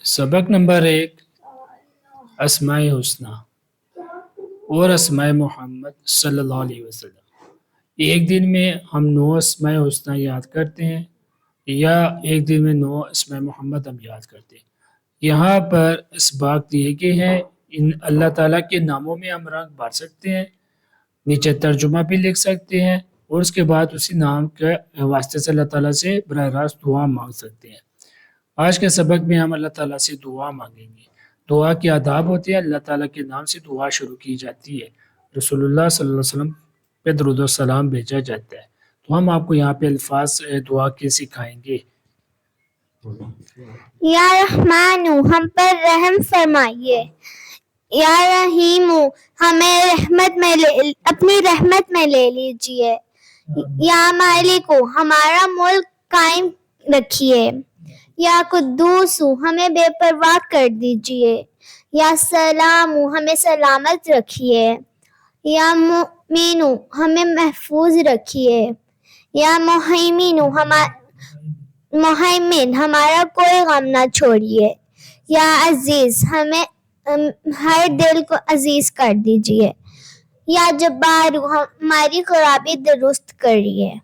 सबक नंबर 1 अस्माए हुस्ना और अस्माए मोहम्मद सल्लल्लाहु अलैहि वसल्लम। एक दिन में हम 9 अस्माए हुस्ना याद करते हैं या एक दिन में 9 अस्माए मोहम्मद हम याद करते हैं। यहाँ पर इसबाक दिए गए हैं। इन अल्लाह ताला के नामों में हम रंग भर सकते हैं, नीचे तर्जुमा भी लिख सकते हैं और उसके बाद उसी नाम के वास्ते से अल्लाह ताला से बराह रास्त दुआ मांग सकते हैं। आज के सबक में हम अल्लाह ताला से दुआ मांगेंगे। दुआ के आदाब होते हैं, अल्लाह ताला के नाम से दुआ शुरू की जाती है, रसूलुल्लाह सल्लल्लाहु अलैहि वसल्लम पे दुरूद व सलाम भेजा जाता है। तो हम आपको यहाँ पे अल्फाज दुआ के सिखाएंगे। या रहमानु हम पर रहम फरमाइए, या रहीमु हमें अपनी रहमत में ले लीजिए, या मालिकु हमारा मुल्क कायम रखिए, या कुद्दूसु हमें बेपरवाह कर दीजिए, या सलामु हमें सलामत रखिए, या मुमीनु हमें महफूज रखिए, या मुहैमिनु मुहैमिन हमारा कोई गम ना छोड़िए, या अजीज हमें हर दिल को अजीज कर दीजिए, या जब्बारू हमारी खराबी दुरुस्त करिए।